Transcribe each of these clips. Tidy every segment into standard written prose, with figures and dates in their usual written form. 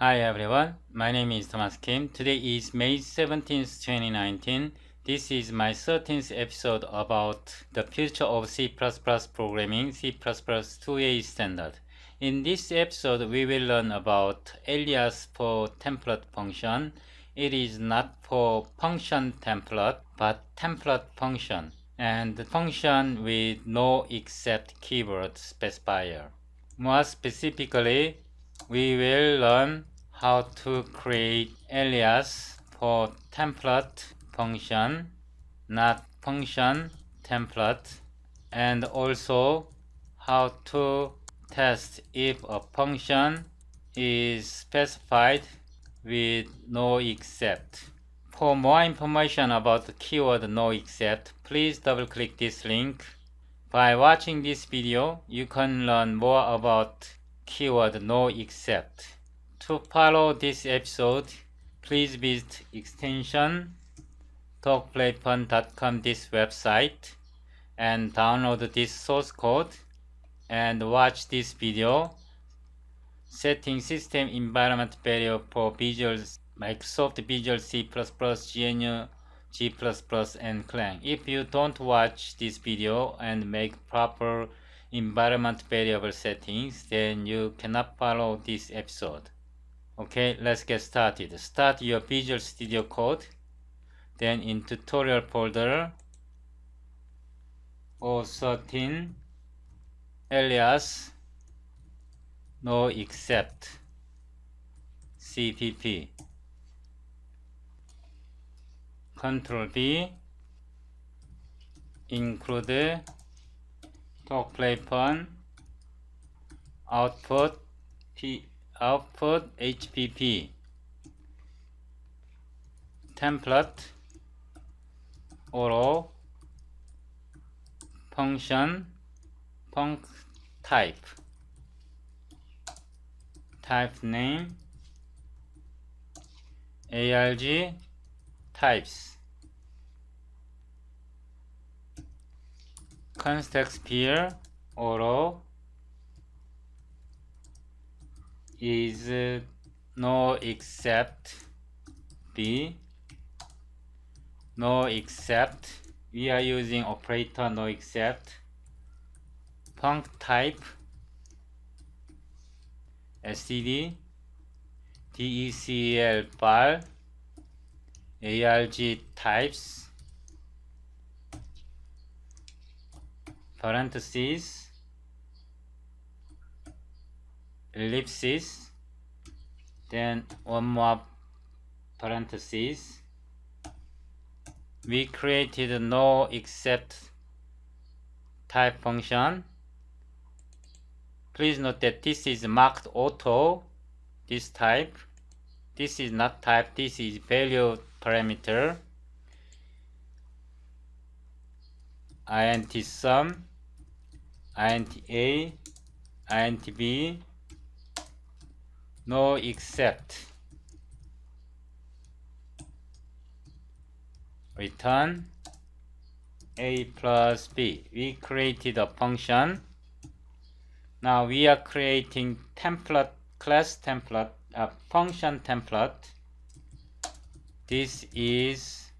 Hi everyone, my name is Thomas Kim. Today is May 17th, 2019. This is my 13th episode about the future of C++ programming, C++ 2A standard. In this episode, we will learn about alias for template function. It is not for function template, but template function, and the function with noexcept keyword specifier. More specifically, we will learn how to create alias for template function, not function template, and also how to test if a function is specified with noexcept. For more information about the keyword noexcept, please double click this link. By watching this video, you can learn more about keyword noexcept. To follow this episode, please visit extension talkplayfun.com, this website, and download this source code and watch this video. Setting system environment variable for Visual Microsoft Visual C++, GNU, G++, and Clang. If you don't watch this video and make proper environment variable settings, then you cannot follow this episode. Okay, let's get started. Start your Visual Studio Code. Then in tutorial folder, O13 alias noexcept cpp. Control V, include talkplayfun output hpp template or function type name arg types context pair or is noexcept b noexcept. We are using operator noexcept. Func type std decl file arg types parentheses ellipsis, then one more parentheses. We created a noexcept type function. Please note that this is marked auto, this type. This is not type, this is value parameter. int sum, int a, int b, noexcept. Return a plus b. We created a function. Now we are creating template class template, function template. This is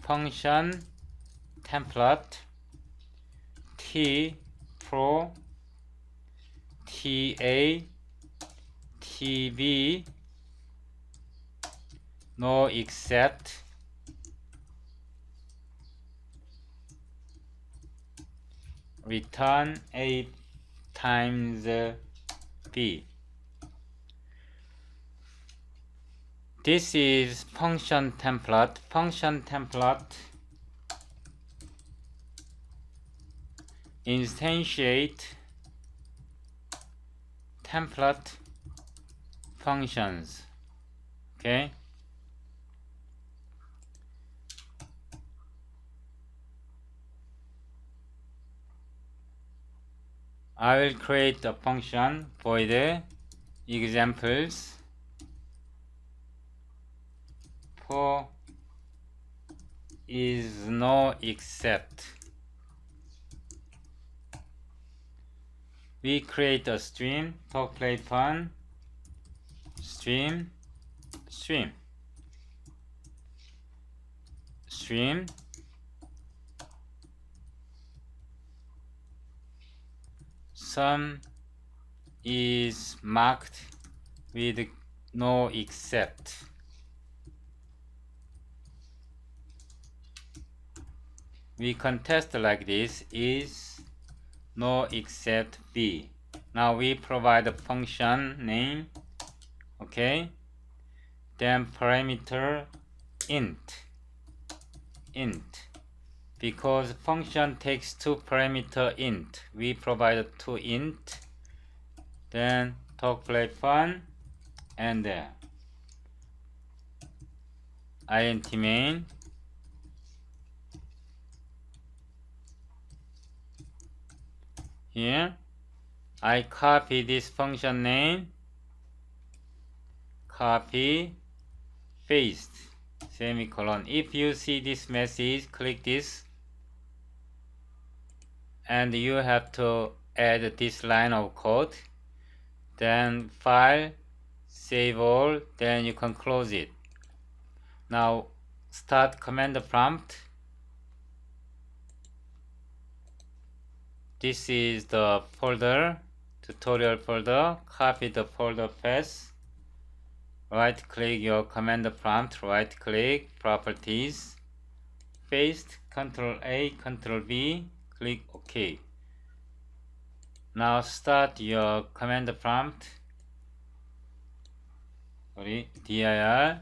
function template t pro ta tb noexcept return a times b. This is function template. Function template instantiate template functions. Okay. I will create a function for the examples for is noexcept. We create a stream talkplayfun stream, sum is marked with noexcept. We can test like this: is noexcept b. Now we provide a function name, okay, then parameter int, because function takes two parameter int, we provide two int, then talk play fun, and int main. Here I copy this function name, copy, paste, semicolon. If you see this message, click this, and you have to add this line of code, then file, save all, then you can close it. Now start command prompt. This is the folder, tutorial folder. Copy the folder path. Right click your command prompt, right click, properties, paste, Ctrl A, Ctrl V, click OK. Now start your command prompt. dir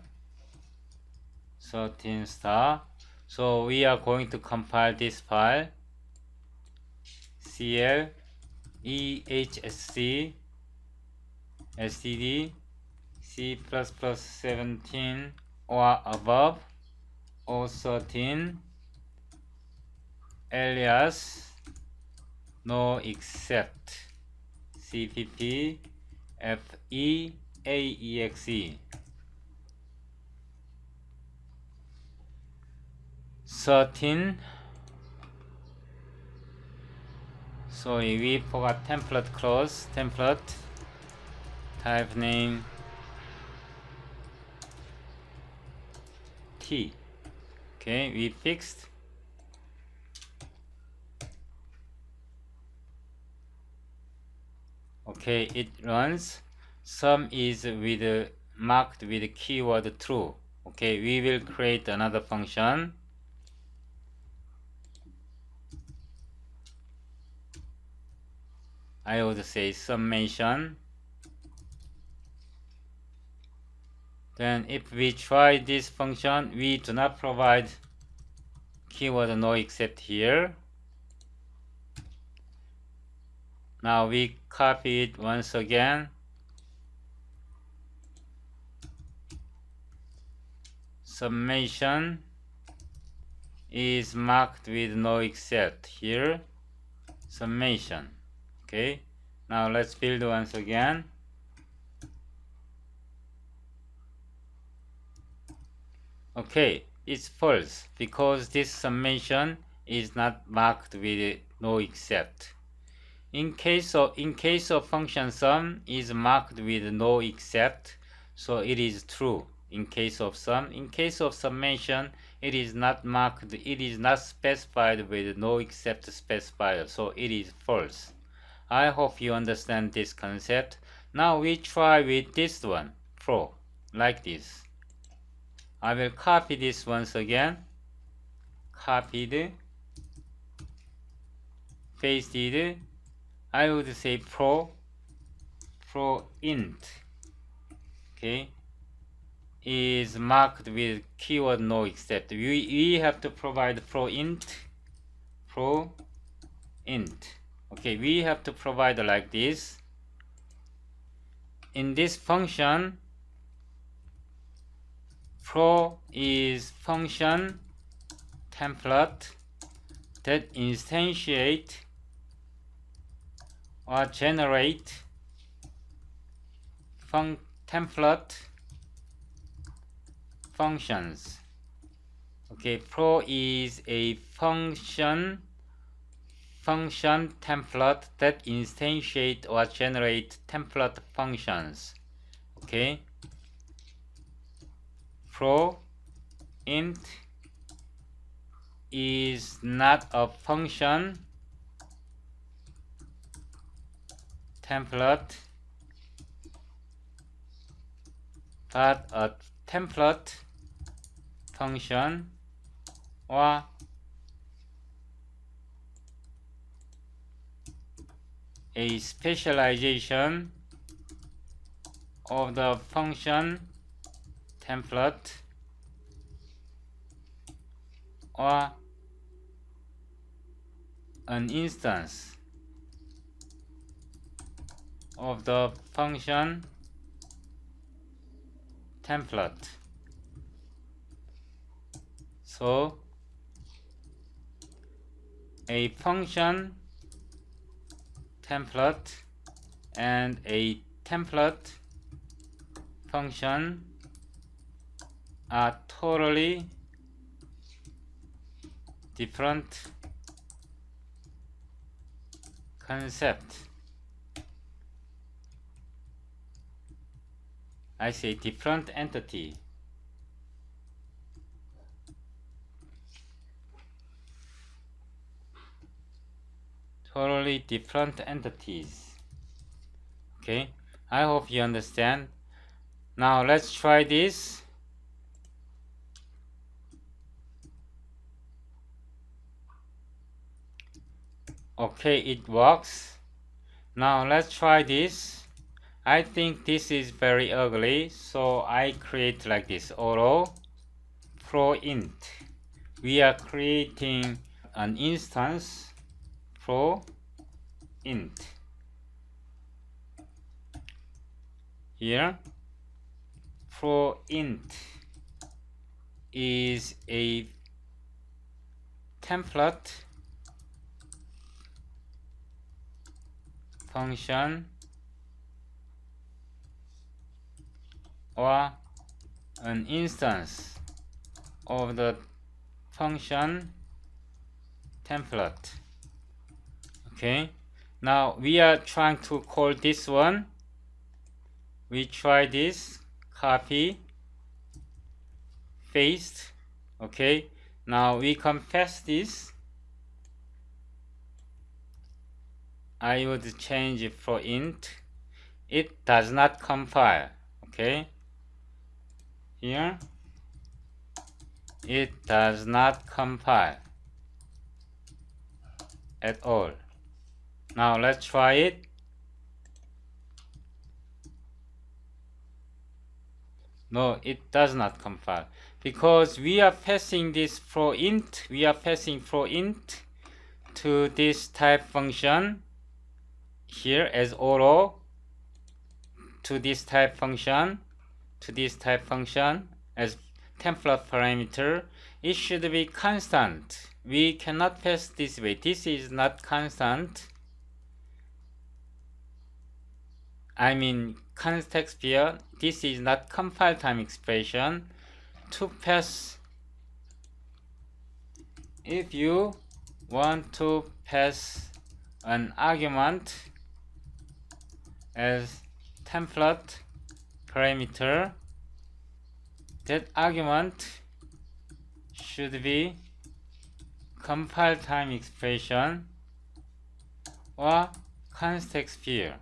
13 star. So we are going to compile this file, cl ehsc std C++17 or above, O13, alias, noexcept, cpp, feaexe. 13. Sorry, we forgot template clause. Template type name T. Okay, we fixed. Okay, it runs. Sum is with marked with keyword true. Okay, we will create another function. I would say summation. Then if we try this function, we do not provide keyword noexcept here. Now we copy it once again. Summation is marked with noexcept here. Summation. Okay. Now let's build once again. Okay, it's false because this summation is not marked with noexcept. In case of function sum is marked with noexcept, so it is true. In case of sum, in case of summation, it is not marked, it is not specified with noexcept specifier, so it is false. I hope you understand this concept. Now we try with this one, pro, like this. I will copy this once again. Copied, pasted. I would say pro int, okay, is marked with keyword noexcept. We have to provide pro int. Okay, we have to provide like this. In this function, pro is function template that instantiate or generate template functions. Okay, pro is a function template that instantiate or generate template functions. Okay, pro int is not a function template but a template function or a specialization of the function template or an instance of the function template. So a function template and a template function are totally different concept. I say different entity. Totally different entities. Okay, I hope you understand. Now let's try this. Okay, it works. Now let's try this. I think this is very ugly, so I create like this auto pro int. We are creating an instance pro int. Here pro int is a template function or an instance of the function template. Okay, now we are trying to call this one. We try this, copy, paste. Okay, now we confess this. I would change it for int. It does not compile. Okay, here it does not compile at all. Now let's try it. No, it does not compile because we are passing this pro int. We are passing pro int to this type function here as auto, to this type function, to this type function as template parameter. It should be constant. We cannot pass this way. This is not constant. I mean context here. This is not compile time expression. To pass, if you want to pass an argument as template parameter, that argument should be compile time expression or context sphere.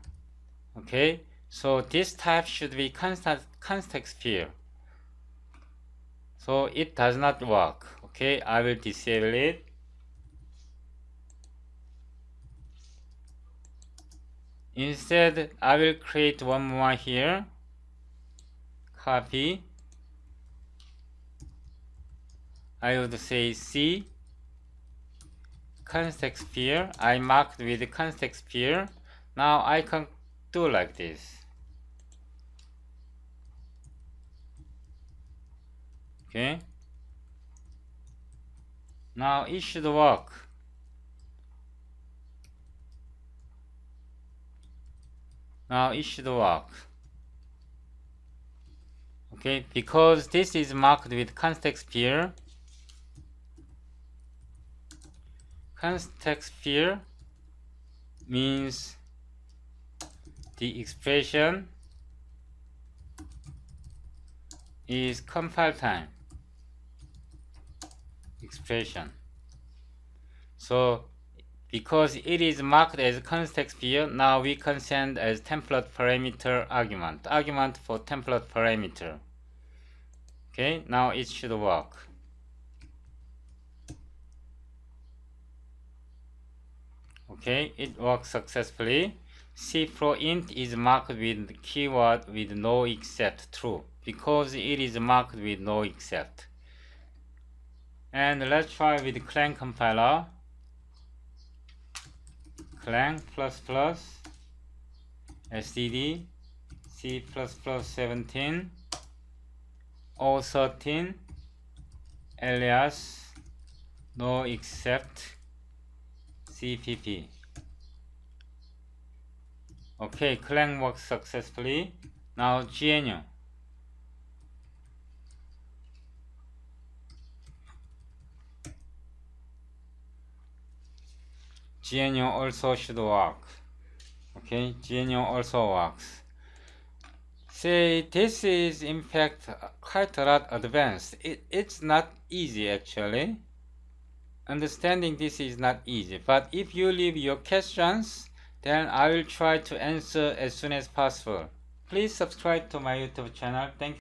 Okay, so this type should be context sphere. So it does not work. Okay, I will disable it. Instead, I will create one more here. Copy. I would say C. Context sphere. I marked with context sphere. Now I can do like this. Okay. Now it should work. Now it should work. Okay, because this is marked with context sphere. Context sphere means the expression is compile time expression. So because it is marked as context field, now we can send as template parameter argument for template parameter. Okay, now it should work. Okay, it works successfully. cproint is marked with keyword with noexcept true because it is marked with noexcept. And let's try with clang compiler. Clang std C++17 013 alias noexcept cpp. Okay, clang works successfully. Now GNU. GNU also should work. Okay, GNU also works. Say this is in fact quite a lot advanced. It's not easy actually. Understanding this is not easy, but if you leave your questions, then I will try to answer as soon as possible. Please subscribe to my YouTube channel. Thank you.